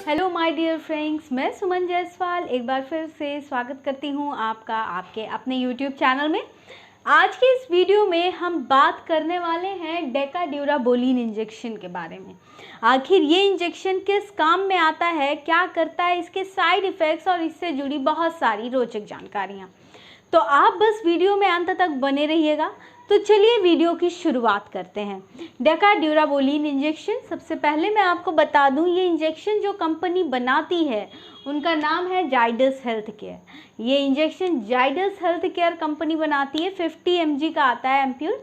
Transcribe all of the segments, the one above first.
Hello my dear friends, मैं सुमन जायसवाल एक बार फिर से स्वागत करती हूँ आपका आपके अपने यूट्यूब चैनल में। आज के इस वीडियो में हम बात करने वाले हैं डेकाड्यूराबोलिन इंजेक्शन के बारे में। आखिर ये इंजेक्शन किस काम में आता है, क्या करता है, इसके साइड इफ़ेक्ट्स और इससे जुड़ी बहुत सारी रोचक जानकारियाँ। तो आप बस वीडियो में अंत तक बने रहिएगा। तो चलिए वीडियो की शुरुआत करते हैं। डेकाड्यूराबोलिन इंजेक्शन, सबसे पहले मैं आपको बता दूं, ये इंजेक्शन जो कंपनी बनाती है उनका नाम है जाइडस हेल्थ केयर। ये injection Zydus health care company बनाती है। 50 mg का आता है एम्प्यूल।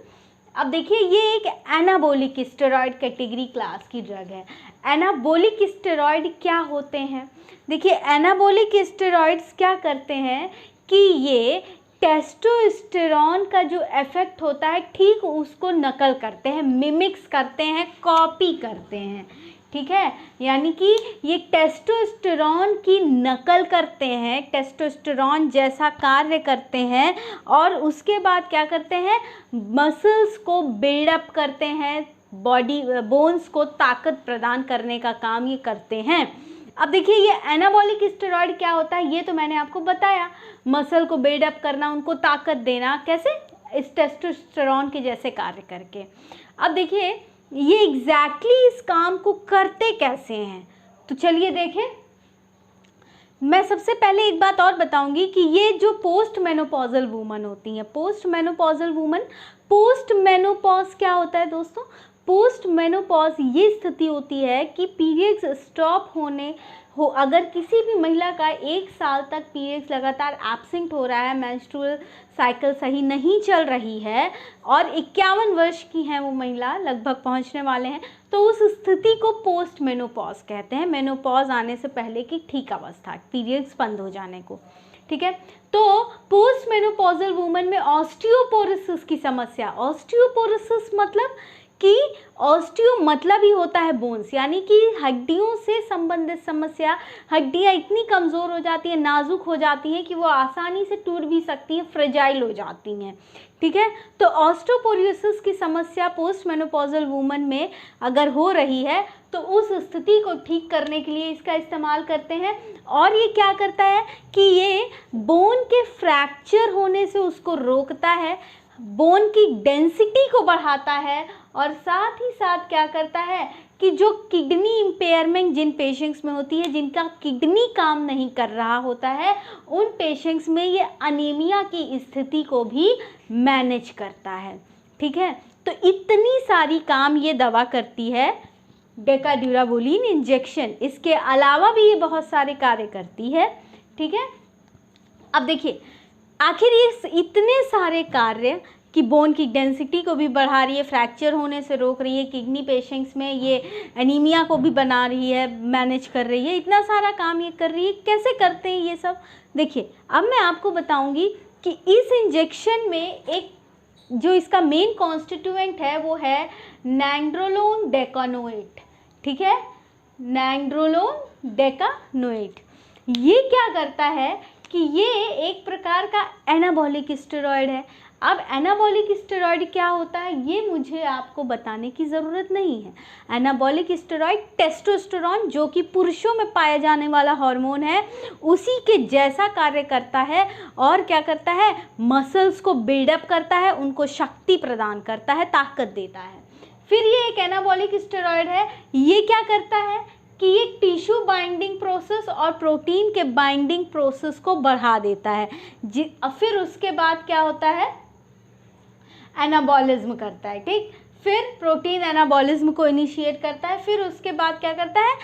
अब देखिए, ये एक एनाबोलिक स्टेरॉयड कैटेगरी क्लास की ड्रग है। एनाबोलिक स्टेरॉयड क्या होते हैं? देखिए, एनाबोलिक स्टेरॉयड्स क्या करते हैं कि ये टेस्टोस्टेरॉन का जो इफेक्ट होता है ठीक उसको नकल करते हैं, मिमिक्स करते हैं, कॉपी करते हैं। ठीक है, यानी कि ये टेस्टोस्टेरॉन की नकल करते हैं, टेस्टोस्टेरॉन जैसा कार्य करते हैं और उसके बाद क्या करते हैं, मसल्स को बिल्डअप करते हैं, बॉडी बोन्स को ताकत प्रदान करने का काम ये करते हैं। अब देखिए, ये एनाबॉलिक स्टेरॉयड क्या होता है ये तो मैंने आपको बताया, मसल को बिल्डअप करना, उनको ताकत देना, कैसे, इस टेस्टोस्टेरॉन के जैसे कार्य करके। अब देखिए, ये एग्जैक्टली इस काम को करते कैसे हैं, तो चलिए देखें। मैं सबसे पहले एक बात और बताऊंगी कि ये जो पोस्ट मेनोपॉजल वूमन होती हैं, पोस्ट मेनोपॉज क्या होता है दोस्तों? पोस्ट मेनोपॉज ये स्थिति होती है कि पीरियड्स स्टॉप होने हो, अगर किसी भी महिला का 1 साल तक पीरियड्स लगातार एब्सेंट हो रहा है, मेंस्ट्रुअल साइकिल सही नहीं चल रही है और 51 वर्ष की है वो महिला, लगभग पहुंचने वाले हैं, तो उस स्थिति को पोस्ट मेनोपॉज कहते हैं। मेनोपॉज आने से पहले की ठीक अवस्था, पीरियड्स बंद हो जाने को। ठीक है, तो पोस्ट मेनोपॉजल वूमन में ऑस्टियोपोरोसिस की समस्या, ऑस्टियोपोरोसिस मतलब कि ऑस्टियो मतलब ही होता है बोन्स, यानी कि हड्डियों से संबंधित समस्या। हड्डियां इतनी कमज़ोर हो जाती हैं, नाजुक हो जाती हैं कि वो आसानी से टूट भी सकती हैं, फ्रेजाइल हो जाती हैं। ठीक है, तो ऑस्टियोपोरोसिस की समस्या पोस्ट मेनोपॉजल वूमन में अगर हो रही है तो उस स्थिति को ठीक करने के लिए इसका इस्तेमाल करते हैं। और ये क्या करता है कि ये बोन के फ्रैक्चर होने से उसको रोकता है, बोन की डेंसिटी को बढ़ाता है और साथ ही साथ क्या करता है कि जो किडनी इम्पेयरमेंट जिन पेशेंट्स में होती है, जिनका किडनी काम नहीं कर रहा होता है, उन पेशेंट्स में ये अनीमिया की स्थिति को भी मैनेज करता है। ठीक है, तो इतनी सारी काम ये दवा करती है डेकाड्यूराबोलिन इंजेक्शन। इसके अलावा भी ये बहुत सारे कार्य करती है। ठीक है, अब देखिए, आखिर ये इतने सारे कार्य कि बोन की डेंसिटी को भी बढ़ा रही है, फ्रैक्चर होने से रोक रही है, किडनी पेशेंट्स में ये एनीमिया को भी बना रही है, मैनेज कर रही है, इतना सारा काम ये कर रही है। कैसे करते हैं ये सब? देखिए, अब मैं आपको बताऊंगी कि इस इंजेक्शन में एक जो इसका मेन कॉन्स्टिट्यूएंट है वो है नैंड्रोलोन डेकानोएट। ठीक है, नैंड्रोलोन डेकानोएट। ये क्या करता है कि ये एक प्रकार का एनाबॉलिक स्टेरॉयड है। अब एनाबॉलिक स्टेरॉयड क्या होता है ये मुझे आपको बताने की ज़रूरत नहीं है। एनाबॉलिक स्टेरॉयड टेस्टोस्टेरॉन, जो कि पुरुषों में पाया जाने वाला हार्मोन है, उसी के जैसा कार्य करता है और क्या करता है, मसल्स को बिल्डअप करता है, उनको शक्ति प्रदान करता है, ताकत देता है। फिर ये एक एनाबॉलिक स्टेरॉयड है। ये क्या करता है कि ये टिश्यू बाइंडिंग प्रोसेस और प्रोटीन के बाइंडिंग प्रोसेस को बढ़ा देता है। फिर उसके बाद क्या होता है, एनाबॉलिज्म करता है। ठीक, फिर प्रोटीन एनाबॉलिज्म को इनिशिएट करता है। फिर उसके बाद क्या करता है,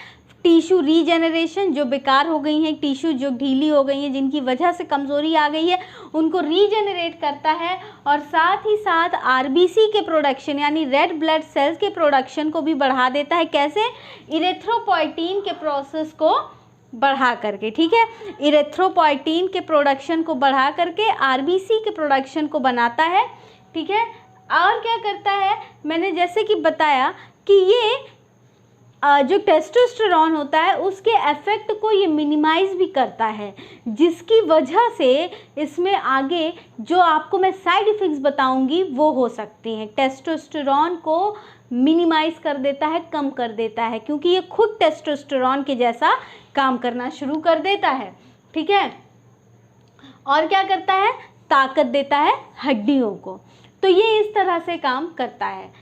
टिश्यू रीजेनरेशन, जो बेकार हो गई हैं टिश्यू, जो ढीली हो गई हैं, जिनकी वजह से कमज़ोरी आ गई है, उनको रीजेनरेट करता है। और साथ ही साथ आरबीसी के प्रोडक्शन यानी रेड ब्लड सेल्स के प्रोडक्शन को भी बढ़ा देता है। कैसे? इरेथ्रोपोइटीन के प्रोसेस को बढ़ा करके। ठीक है, इरेथ्रोपोइटीन के प्रोडक्शन को बढ़ा करके आरबीसी के प्रोडक्शन को बनाता है। ठीक है, और क्या करता है, मैंने जैसे कि बताया कि ये जो टेस्टोस्टेरॉन होता है उसके इफेक्ट को ये मिनिमाइज भी करता है, जिसकी वजह से इसमें आगे जो आपको मैं साइड इफ़ेक्ट्स बताऊंगी वो हो सकती हैं। टेस्टोस्टेरॉन को मिनिमाइज कर देता है, कम कर देता है, क्योंकि ये खुद टेस्टोस्टेरॉन के जैसा काम करना शुरू कर देता है। ठीक है, और क्या करता है, ताकत देता है हड्डियों को। तो ये इस तरह से काम करता है।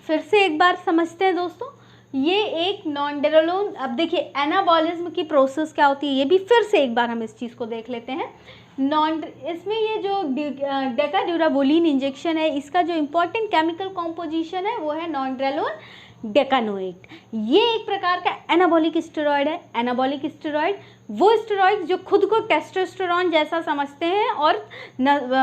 फिर से एक बार समझते हैं दोस्तों, ये एक नॉनड्यूरालोन। अब देखिए एनाबॉलिज्म की प्रोसेस क्या होती है, ये भी फिर से एक बार हम इस चीज़ को देख लेते हैं। इसमें ये जो डेकाड्यूराबोलिन इंजेक्शन है, इसका जो इम्पोर्टेंट केमिकल कॉम्पोजिशन है वो है नॉनड्यूरालोन डेकानोएट। ये एक प्रकार का एनाबॉलिक स्टेरॉयड है। एनाबॉलिक स्टेरॉयड वो स्टेरॉइड जो खुद को टेस्टोस्टेरॉन जैसा समझते हैं और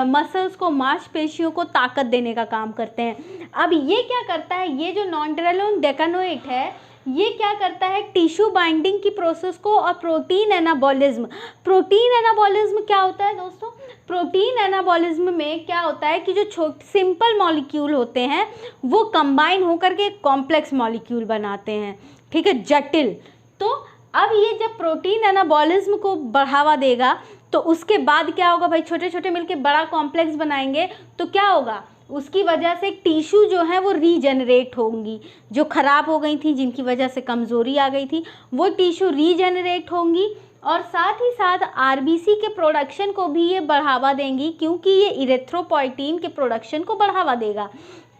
मसल्स को, मांसपेशियों को ताकत देने का काम करते हैं। अब ये क्या करता है, ये जो नॉनड्यूरालोन डेकानोएट है ये क्या करता है, टिश्यू बाइंडिंग की प्रोसेस को और प्रोटीन एनाबॉलिज्म। प्रोटीन एनाबॉलिज्म क्या होता है दोस्तों, प्रोटीन एनाबॉलिज्म में क्या होता है कि जो सिंपल मॉलिक्यूल होते हैं वो कंबाइन होकर के एक कॉम्प्लेक्स मॉलिक्यूल बनाते हैं। ठीक है, जटिल। तो अब ये जब प्रोटीन एनाबॉलिज्म को बढ़ावा देगा तो उसके बाद क्या होगा भाई, छोटे छोटे मिलके बड़ा कॉम्प्लेक्स बनाएंगे तो क्या होगा, उसकी वजह से टिश्यू जो है वो रीजनरेट होंगी, जो ख़राब हो गई थी, जिनकी वजह से कमज़ोरी आ गई थी, वो टिश्यू रीजनरेट होंगी। और साथ ही साथ आरबीसी के प्रोडक्शन को भी ये बढ़ावा देंगी, क्योंकि ये इरेथ्रोपोइटीन के प्रोडक्शन को बढ़ावा देगा।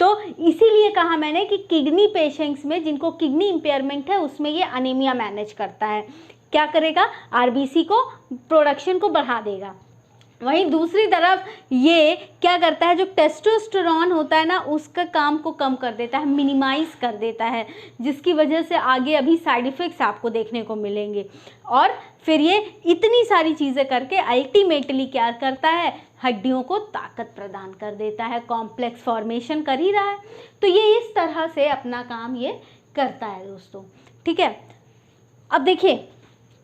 तो इसीलिए कहा मैंने कि किडनी पेशेंट्स में जिनको किडनी इम्पेयरमेंट है उसमें ये अनीमिया मैनेज करता है। क्या करेगा, आरबीसी को प्रोडक्शन को बढ़ा देगा। वहीं दूसरी तरफ ये क्या करता है, जो टेस्टोस्टेरॉन होता है ना उसका काम को कम कर देता है, मिनिमाइज कर देता है, जिसकी वजह से आगे अभी साइड इफ़ेक्ट्स आपको देखने को मिलेंगे। और फिर ये इतनी सारी चीज़ें करके अल्टीमेटली क्या करता है, हड्डियों को ताकत प्रदान कर देता है, कॉम्प्लेक्स फॉर्मेशन कर ही रहा है। तो ये इस तरह से अपना काम ये करता है दोस्तों। ठीक है, अब देखिए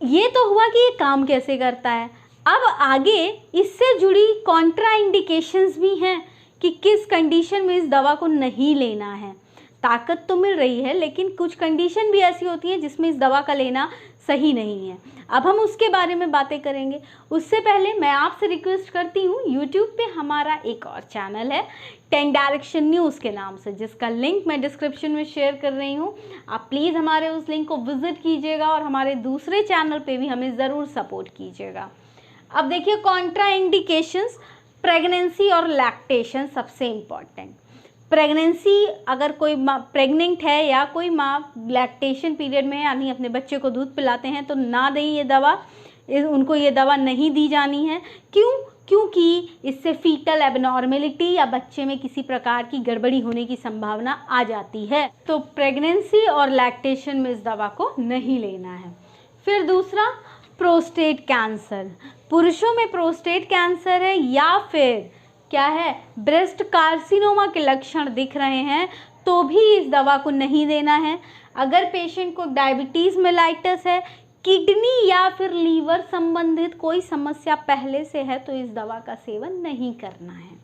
ये तो हुआ कि ये काम कैसे करता है। अब आगे इससे जुड़ी कॉन्ट्रा इंडिकेशंस भी हैं कि किस कंडीशन में इस दवा को नहीं लेना है। ताकत तो मिल रही है लेकिन कुछ कंडीशन भी ऐसी होती हैं जिसमें इस दवा का लेना सही नहीं है। अब हम उसके बारे में बातें करेंगे। उससे पहले मैं आपसे रिक्वेस्ट करती हूँ, यूट्यूब पे हमारा एक और चैनल है 10 डायरेक्शन न्यूज़ के नाम से, जिसका लिंक मैं डिस्क्रिप्शन में शेयर कर रही हूँ। आप प्लीज़ हमारे उस लिंक को विज़िट कीजिएगा और हमारे दूसरे चैनल पे भी हमें ज़रूर सपोर्ट कीजिएगा। अब देखिए कॉन्ट्रा इंडिकेशंस, प्रेगनेंसी और लैक्टेशन सबसे इम्पॉर्टेंट। प्रेगनेंसी, अगर कोई माँ प्रेग्नेंट है या कोई माँ लैक्टेशन पीरियड में है यानी अपने बच्चे को दूध पिलाते हैं तो ना दें ये दवा, उनको ये दवा नहीं दी जानी है। क्यों? क्योंकि इससे फीटल एबनॉर्मेलिटी या बच्चे में किसी प्रकार की गड़बड़ी होने की संभावना आ जाती है। तो प्रेगनेंसी और लैक्टेशन में इस दवा को नहीं लेना है। फिर दूसरा, प्रोस्टेट कैंसर। पुरुषों में प्रोस्टेट कैंसर है या फिर क्या है, ब्रेस्ट कार्सिनोमा के लक्षण दिख रहे हैं तो भी इस दवा को नहीं देना है। अगर पेशेंट को डायबिटीज़ मेलाइटस है, किडनी या फिर लीवर संबंधित कोई समस्या पहले से है तो इस दवा का सेवन नहीं करना है।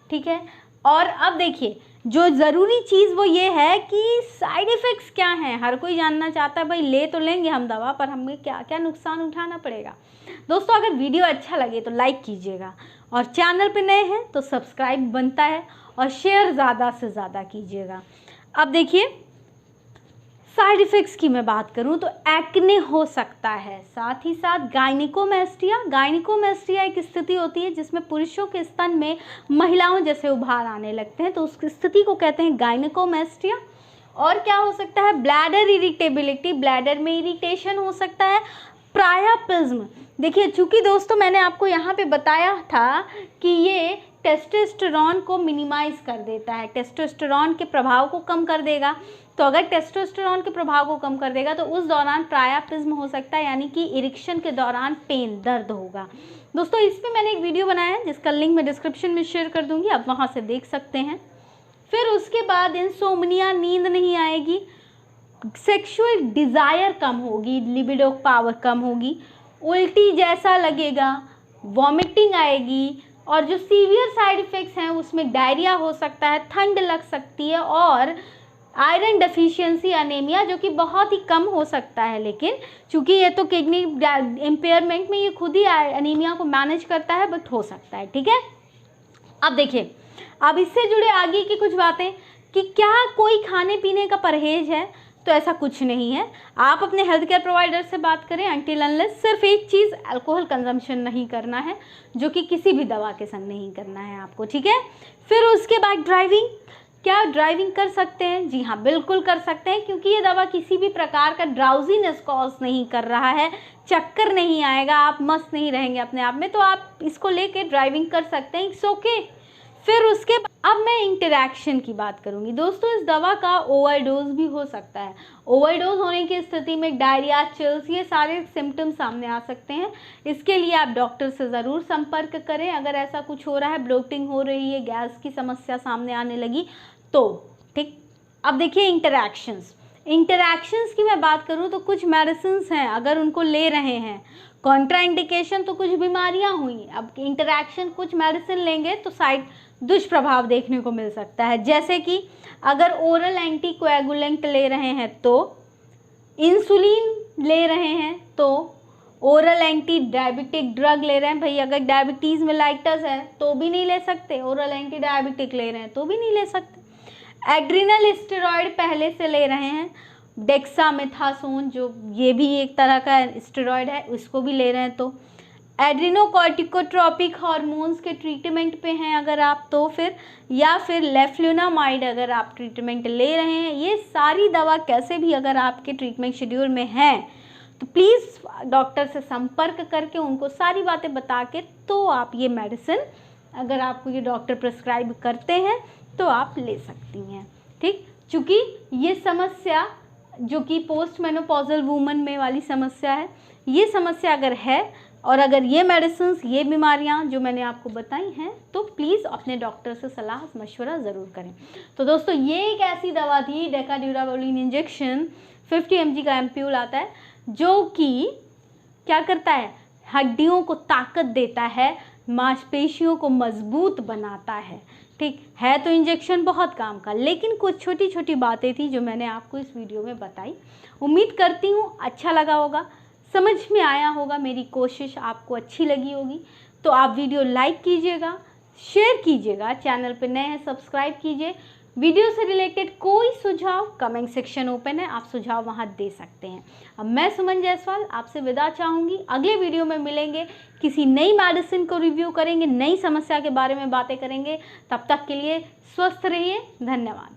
ठीक है, और अब देखिए जो ज़रूरी चीज़ वो ये है कि साइड इफ़ेक्ट्स क्या हैं। हर कोई जानना चाहता है भाई ले तो लेंगे हम दवा, पर हमें क्या क्या नुकसान उठाना पड़ेगा। दोस्तों अगर वीडियो अच्छा लगे तो लाइक कीजिएगा और चैनल पे नए हैं तो सब्सक्राइब बनता है और शेयर ज़्यादा से ज़्यादा कीजिएगा। अब देखिए साइड इफ़ेक्ट्स की मैं बात करूं तो एक्ने हो सकता है, साथ ही साथ गायनिकोमेस्टिया। गायनिकोमेस्टिया एक स्थिति होती है जिसमें पुरुषों के स्तन में महिलाओं जैसे उभार आने लगते हैं, तो उस स्थिति को कहते हैं गायनिकोमेस्टिया। और क्या हो सकता है, ब्लैडर इरिटेबिलिटी, ब्लैडर में इरिटेशन हो सकता है। प्रायापिज्म, देखिए चूँकि दोस्तों मैंने आपको यहाँ पे बताया था कि ये टेस्टोस्टेरॉन को मिनिमाइज़ कर देता है, टेस्टोस्टेरॉन के प्रभाव को कम कर देगा। तो अगर टेस्टोस्टेरॉन के प्रभाव को कम कर देगा तो उस दौरान प्रायापिज्म हो सकता है, यानी कि इरिक्शन के दौरान पेन, दर्द होगा। दोस्तों इस पर मैंने एक वीडियो बनाया है जिसका लिंक मैं डिस्क्रिप्शन में शेयर कर दूँगी, आप वहाँ से देख सकते हैं। फिर उसके बाद इंसोम्निया, नींद नहीं आएगी। सेक्सुअल डिज़ायर कम होगी, लिबिडो पावर कम होगी, उल्टी जैसा लगेगा, वॉमिटिंग आएगी, और जो सीवियर साइड इफ़ेक्ट्स हैं उसमें डायरिया हो सकता है, ठंड लग सकती है, और आयरन डेफिशिएंसी अनीमिया, जो कि बहुत ही कम हो सकता है, लेकिन चूंकि ये तो किडनी इम्पेयरमेंट में ये खुद ही अनीमिया को मैनेज करता है, बट हो सकता है। ठीक है, अब देखिए, अब इससे जुड़े आगे की कुछ बातें कि क्या कोई खाने पीने का परहेज है, तो ऐसा कुछ नहीं है। आप अपने हेल्थ केयर प्रोवाइडर से बात करें अनटिल अनलेस, सिर्फ एक चीज़ अल्कोहल कंजम्पशन नहीं करना है, जो कि किसी भी दवा के संग नहीं करना है आपको। ठीक है, फिर उसके बाद ड्राइविंग, क्या ड्राइविंग कर सकते हैं? जी हाँ, बिल्कुल कर सकते हैं, क्योंकि ये दवा किसी भी प्रकार का ड्राउजीनेस कॉज नहीं कर रहा है, चक्कर नहीं आएगा, आप मस्त नहीं रहेंगे अपने आप में, तो आप इसको लेके ड्राइविंग कर सकते हैं, इट्स ओके। फिर उसके अब मैं इंटरैक्शन की बात करूंगी। दोस्तों, इस दवा का ओवरडोज भी हो सकता है। ओवरडोज होने की स्थिति में डायरिया, चिल्स, ये सारे सिम्टम्स सामने आ सकते हैं। इसके लिए आप डॉक्टर से ज़रूर संपर्क करें अगर ऐसा कुछ हो रहा है, ब्लोटिंग हो रही है, गैस की समस्या सामने आने लगी तो। ठीक, अब देखिए इंटरैक्शंस की मैं बात करूं तो कुछ मेडिसिन्स हैं, अगर उनको ले रहे हैं, कॉन्ट्राइंडिकेशन तो कुछ बीमारियां हुई, अब इंटरैक्शन कुछ मेडिसिन लेंगे तो साइड दुष्प्रभाव देखने को मिल सकता है, जैसे कि अगर ओरल एंटीकोएगुलेंट ले रहे हैं तो, इंसुलिन ले रहे हैं तो, ओरल एंटी डायबिटिक ड्रग ले रहे हैं, भाई अगर डायबिटीज़ में लाइटस है तो भी नहीं ले सकते, ओरल एंटी डायबिटिक ले रहे हैं तो भी नहीं ले सकते। एड्रिनल स्टेरॉयड पहले से ले रहे हैं, डेक्सामेथासोन, जो ये भी एक तरह का स्टेरॉयड है, उसको भी ले रहे हैं तो, एड्रिनोकॉर्टिकोट्रोपिक हार्मोन्स के ट्रीटमेंट पे हैं अगर आप तो, फिर या फिर लेफ्लुनामाइड अगर आप ट्रीटमेंट ले रहे हैं, ये सारी दवा कैसे भी अगर आपके ट्रीटमेंट शेड्यूल में है तो प्लीज़ डॉक्टर से संपर्क करके उनको सारी बातें बता के तो आप ये मेडिसिन, अगर आपको ये डॉक्टर प्रिस्क्राइब करते हैं तो आप ले सकती हैं। ठीक, चूँकि ये समस्या जो कि पोस्ट मेनोपॉजल वूमन में वाली समस्या है, ये समस्या अगर है और अगर ये मेडिसिन्स, ये बीमारियां जो मैंने आपको बताई हैं, तो प्लीज़ अपने डॉक्टर से सलाह मशवरा ज़रूर करें। तो दोस्तों, ये एक ऐसी दवा थी, डेकाड्यूराबोलिन इंजेक्शन 50 mg का एम्प्यूल आता है, जो कि क्या करता है, हड्डियों को ताकत देता है, मांसपेशियों को मजबूत बनाता है। ठीक है, तो इंजेक्शन बहुत काम का, लेकिन कुछ छोटी छोटी बातें थी जो मैंने आपको इस वीडियो में बताई। उम्मीद करती हूँ अच्छा लगा होगा, समझ में आया होगा, मेरी कोशिश आपको अच्छी लगी होगी। तो आप वीडियो लाइक कीजिएगा, शेयर कीजिएगा, चैनल पर नए हैं सब्सक्राइब कीजिए। वीडियो से रिलेटेड कोई सुझाव, कमेंट सेक्शन ओपन है, आप सुझाव वहां दे सकते हैं। अब मैं सुमन जायसवाल आपसे विदा चाहूँगी, अगले वीडियो में मिलेंगे, किसी नई मेडिसिन को रिव्यू करेंगे, नई समस्या के बारे में बातें करेंगे। तब तक के लिए स्वस्थ रहिए, धन्यवाद।